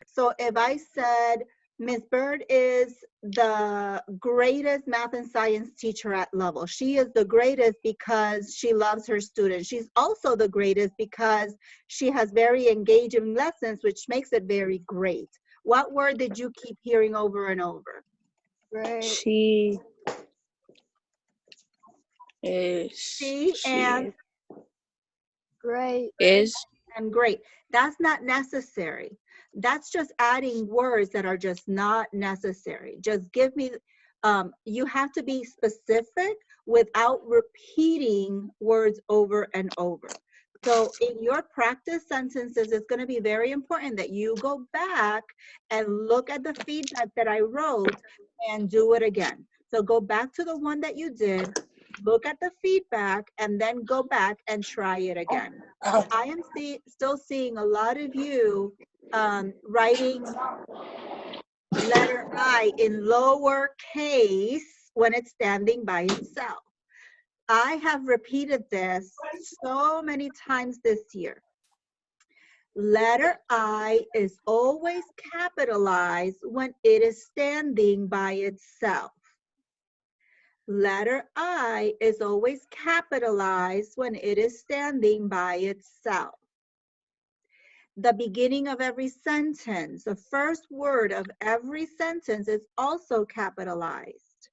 So if I said, Miss Bird is the greatest math and science teacher at Level. She is the greatest because she loves her students. She's also the greatest because she has very engaging lessons, which makes it very great. What word did you keep hearing over and over? Great. She is. She and Great. Is. and great. That's not necessary. That's just adding words that are just not necessary. Just give me, you have to be specific without repeating words over and over. So in your practice sentences, it's going to be very important that you go back and look at the feedback that I wrote and do it again. So go back to the one that you did, look at the feedback, and then go back and try it again. I am still seeing a lot of you writing letter I in lowercase when it's standing by itself. I have repeated this so many times this year. Letter I is always capitalized when it is standing by itself. Letter I is always capitalized when it is standing by itself. The beginning of every sentence, the first word of every sentence is also capitalized.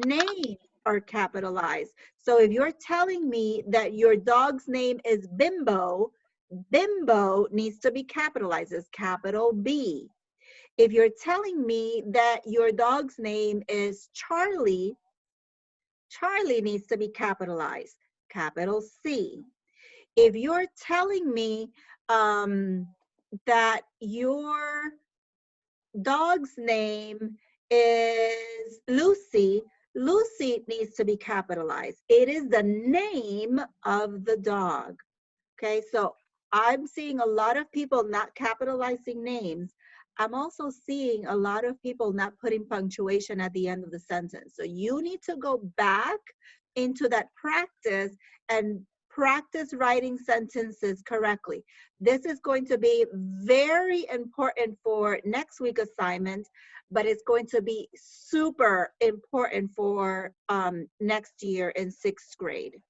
Names are capitalized. So if you're telling me that your dog's name is Bimbo, Bimbo needs to be capitalized as capital B. If you're telling me that your dog's name is Charlie, Charlie needs to be capitalized, capital C. If you're telling me that your dog's name is Lucy, Lucy needs to be capitalized. It is the name of the dog. Okay, so I'm seeing a lot of people not capitalizing names. I'm also seeing a lot of people not putting punctuation at the end of the sentence. So you need to go back into that practice and practice writing sentences correctly. This is going to be very important for next week assignment, but it's going to be super important for next year in 6th grade.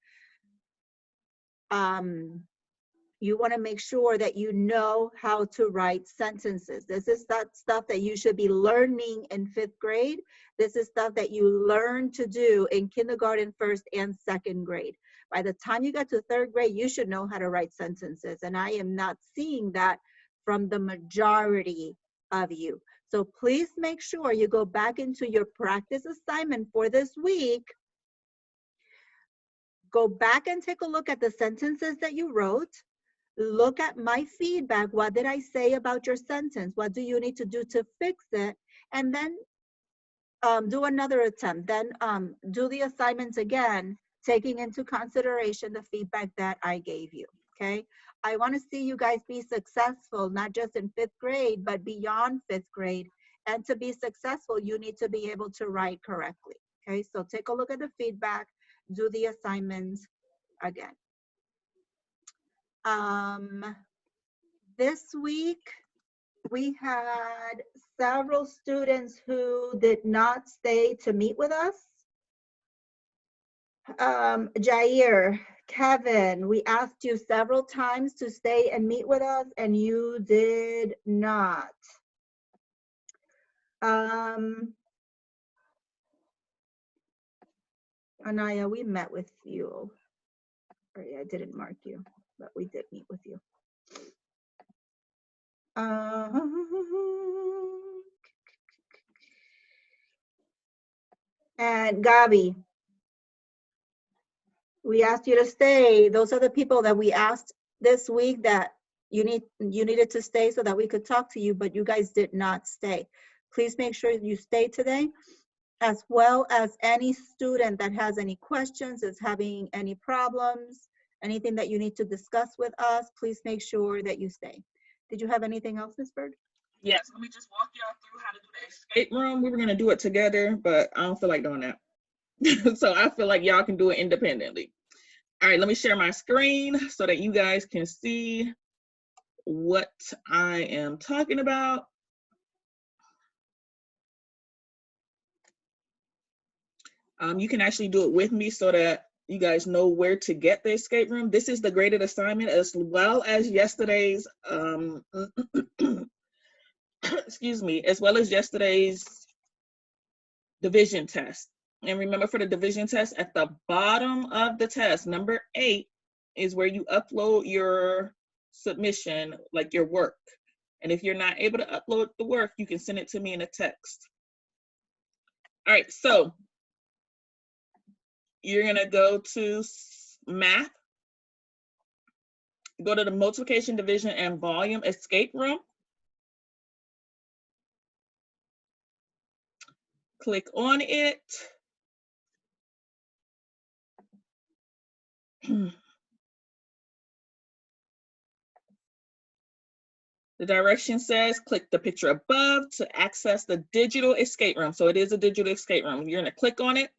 You want to make sure that you know how to write sentences. This is that stuff that you should be learning in 5th grade. This is stuff that you learn to do in kindergarten, 1st and 2nd grade. By the time you get to 3rd grade, you should know how to write sentences. And I am not seeing that from the majority of you. So please make sure you go back into your practice assignment for this week. Go back and take a look at the sentences that you wrote. Look at my feedback. What did I say about your sentence? What do you need to do to fix it? And then do another attempt. Then do the assignments again, taking into consideration the feedback that I gave you, okay? I want to see you guys be successful, not just in 5th grade, but beyond 5th grade. And to be successful, you need to be able to write correctly, okay? So take a look at the feedback, do the assignments again. This week, we had several students who did not stay to meet with us. Jair, Kevin, we asked you several times to stay and meet with us, and you did not. Anaya, we met with you. Sorry, I didn't mark you, but we did meet with you. And Gabi, we asked you to stay. Those are the people that we asked this week that you needed to stay so that we could talk to you, but you guys did not stay. Please make sure you stay today, as well as any student that has any questions, is having any problems, anything that you need to discuss with us, please make sure that you stay. Did you have anything else, Ms. Bird? Yes, let me just walk y'all through how to do the escape room. We were gonna do it together, but I don't feel like doing that. So I feel like y'all can do it independently. All right, let me share my screen so that you guys can see what I am talking about. You can actually do it with me so that you guys know where to get the escape room. This is the graded assignment as well as yesterday's, excuse me, as well as yesterday's division test. And remember, for the division test, at the bottom of the test, number 8 is where you upload your submission, like your work. And if you're not able to upload the work, you can send it to me in a text. All right, so you're gonna go to math, go to the multiplication, division, and volume escape room. Click on it. The direction says click the picture above to access the digital escape room. So it is a digital escape room. You're gonna click on it.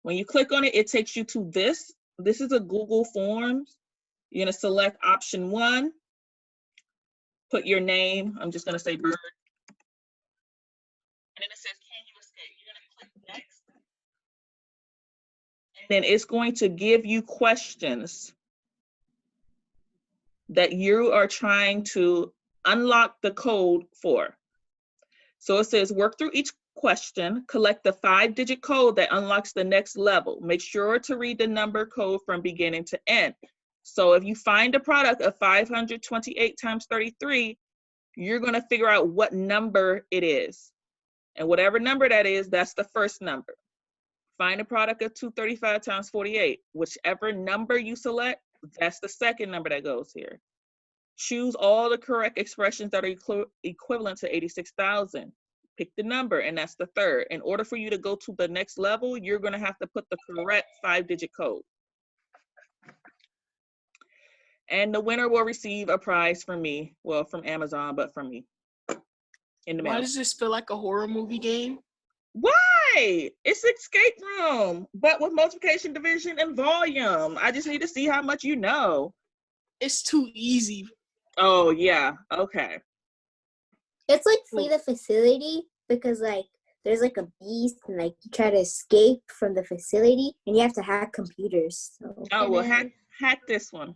When you click on it, it takes you to this. This is a Google Forms. You're gonna select option 1, put your name. I'm just gonna say Bird. And then it says, can you escape? You're gonna click next. And then it's going to give you questions that you are trying to unlock the code for. So it says work through each question, collect the 5-digit code that unlocks the next level. Make sure to read the number code from beginning to end. So if you find a product of 528 times 33, you're gonna figure out what number it is. And whatever number that is, that's the first number. Find a product of 235 times 48. Whichever number you select, that's the second number that goes here. Choose all the correct expressions that are equivalent to 86,000. Pick the number, and that's the third. In order for you to go to the next level, you're gonna have to put the correct 5-digit code. And the winner will receive a prize from me, well, from Amazon, but from me in the mail. Why does this feel like a horror movie game? Why? It's escape room, but with multiplication, division, and volume. I just need to see how much you know. It's too easy. Oh, yeah, okay. It's like flee the facility because like there's like a beast and like you try to escape from the facility and you have to hack computers. So. Oh, well, hack this one.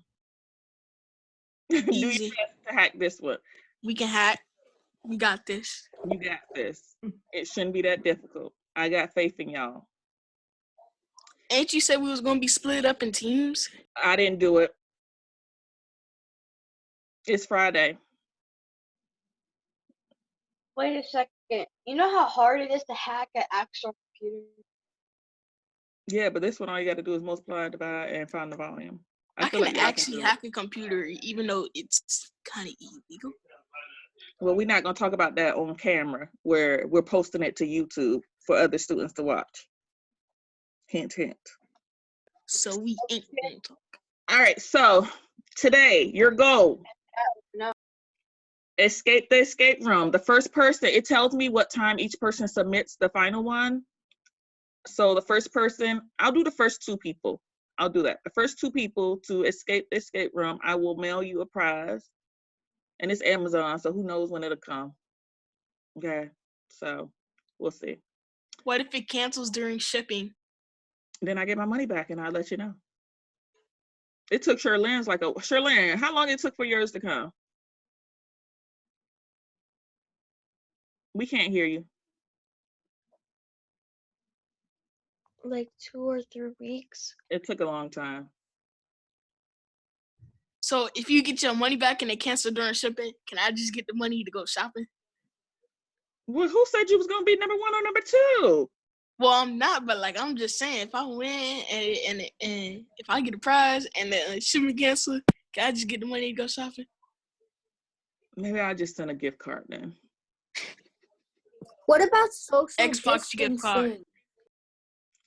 Do your Easy. best to hack this one. We can hack. We got this. You got this. It shouldn't be that difficult. I got faith in y'all. Ain't you said we was gonna be split up in teams? I didn't do it. It's Friday. Wait a second. You know how hard it is to hack an actual computer? Yeah, but this one, all you got to do is multiply, divide, and find the volume. I feel can like y'all actually do it. hack a computer, even though it's kind of illegal. Well, we're not going to talk about that on camera, where we're posting it to YouTube for other students to watch. Hint, hint. So we ain't gonna talk. All right, so today, your goal. No. Escape the escape room. The first person, it tells me what time each person submits the final one. So the first person, I'll do the first 2 people. I'll do that. The first 2 people to escape the escape room, I will mail you a prize. And it's Amazon, so who knows when it'll come. Okay, so we'll see. What if it cancels during shipping? Then I get my money back and I'll let you know. It took Sherlyn's Sherlyn, how long it took for yours to come? We can't hear you. Like 2 or 3 weeks. It took a long time. So if you get your money back and they cancel during shipping, can I just get the money to go shopping? Well, who said you was gonna be number 1 or number 2? Well, I'm not, but like I'm just saying, if I win and if I get a prize and the shipping cancel, can I just get the money to go shopping? Maybe I'll just send a gift card then. What about social Xbox gift card. distancing?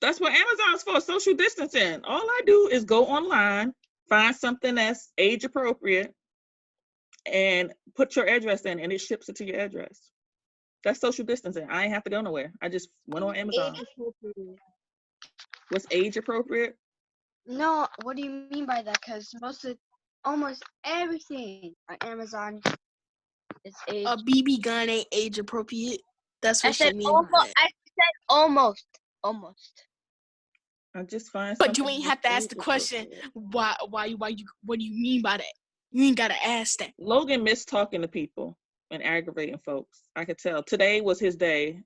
That's what Amazon's for, social distancing. All I do is go online, find something that's age appropriate, and put your address in, and it ships it to your address. That's social distancing. I ain't have to go nowhere. I just went on Amazon. Age appropriate. What's age appropriate? No, what do you mean by that? Because most of almost everything on Amazon is age. A BB gun ain't age appropriate. That's I what said she mean almost. by that. I said almost. Almost. I just find But you something ain't have to that's ask the question. age-appropriate. Why you? What do you mean by that? You ain't gotta ask that. Logan missed talking to people and aggravating folks. I could tell. Today was his day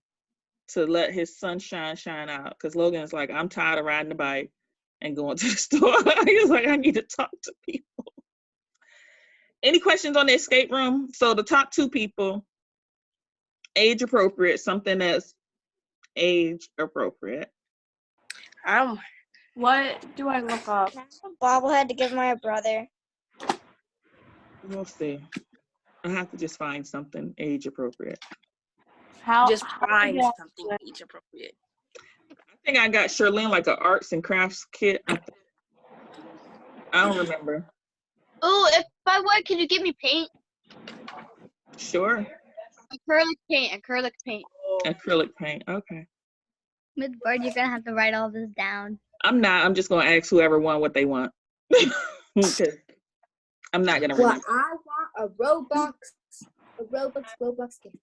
to let his sunshine shine out because Logan's like, I'm tired of riding the bike and going to the store. He's like, I need to talk to people. Any questions on the escape room? So the top two people, age appropriate, something that's age appropriate. What do I look up? Bobblehead to give my brother. We'll see. I have to just find something age appropriate. How? Just how find do I- something age appropriate. I think I got Shirlene like an arts and crafts kit. I don't remember. Oh, if I would, can you give me paint? Sure. Acrylic paint. Acrylic paint. Acrylic paint. Okay. Miss Bird, you're gonna have to write all this down. I'm not. I'm just going to ask whoever won what they want. Because I'm not going to Well, remember. I want a Robux gift.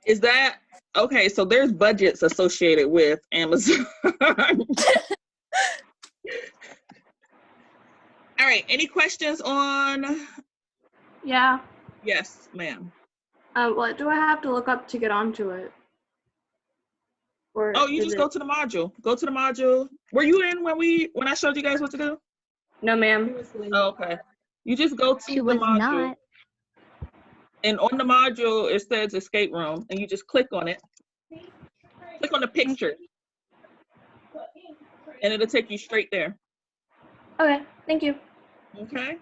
Is that okay? So there's budgets associated with Amazon. All right. Any questions on? Yeah. Yes, ma'am. What do I have to look up to get onto it? Or Oh, you is just it- go to the module. Go to the module. Were you in when I showed you guys what to do? No, ma'am. Oh, okay. You just go to She the was module. not. And on the module, it says escape room, and you just click on it. Click on the picture, and it'll take you straight there. Okay, thank you. Okay?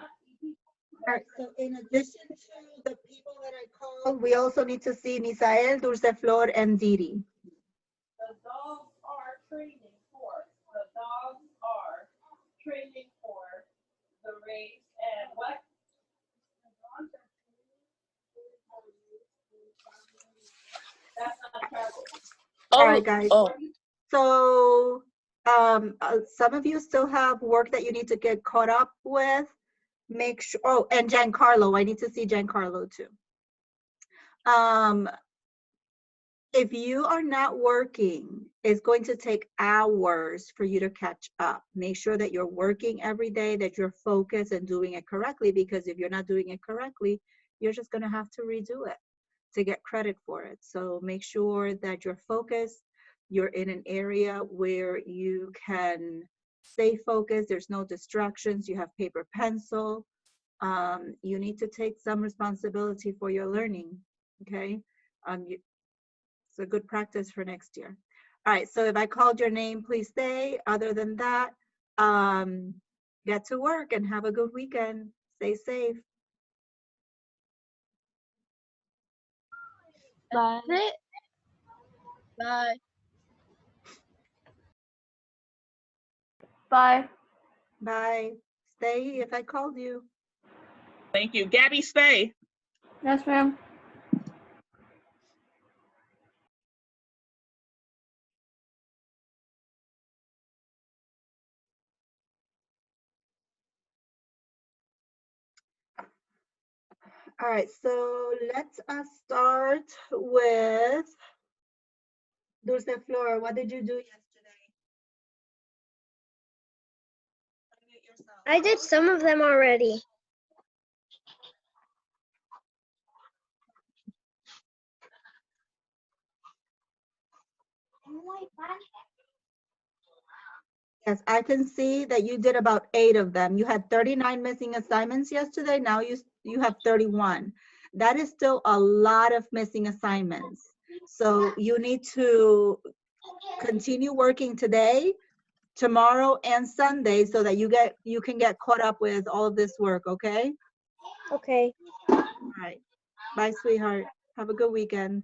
All right, so in addition to the people that I called, we also need to see Misael, Dulce Flor, and Didi. The dogs are training for the race and what? That's not travel. All right, guys. Oh, So some of you still have work that you need to get caught up with. Make sure, oh, and Giancarlo, I need to see Giancarlo too. If you are not working, it's going to take hours for you to catch up. Make sure that you're working every day, that you're focused and doing it correctly, because if you're not doing it correctly, you're just going to have to redo it to get credit for it. So make sure that you're focused, you're in an area where you can stay focused, there's no distractions, you have paper, pencil. You need to take some responsibility for your learning, okay? It's a good practice for next year. All right, so if I called your name, please stay. Other than that, get to work and have a good weekend. Stay safe. Bye. Bye. Bye. Bye. Stay if I called you. Thank you. Gabby, stay. Yes, ma'am. All right, so let's start with Dulce Flor. What did you do yesterday? Unmute yourself. I did some of them already. Yes, I can see that you did about 8 of them. You had 39 missing assignments yesterday. Now you have 31. That is still a lot of missing assignments. So you need to continue working today, tomorrow, and Sunday so that you can get caught up with all of this work, okay? Okay. All right. Bye, sweetheart. Have a good weekend.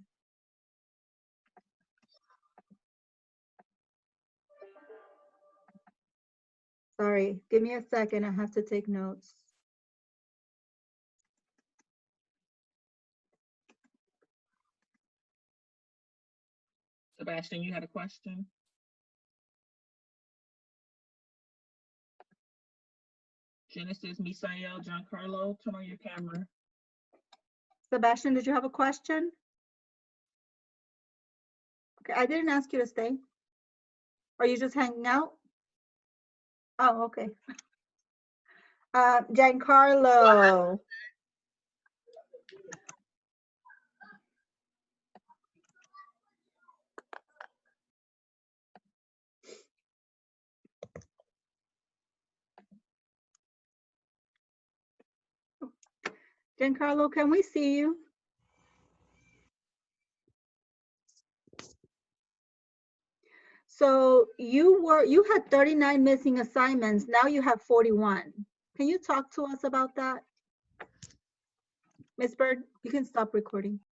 Sorry, give me a second. I have to take notes. Sebastian, you had a question? Genesis, Misael, Giancarlo, turn on your camera. Sebastian, did you have a question? Okay, I didn't ask you to stay. Are you just hanging out? Oh, okay. Giancarlo. Giancarlo, can we see you? So you had 39 missing assignments. Now you have 41. Can you talk to us about that? Ms. Bird, you can stop recording.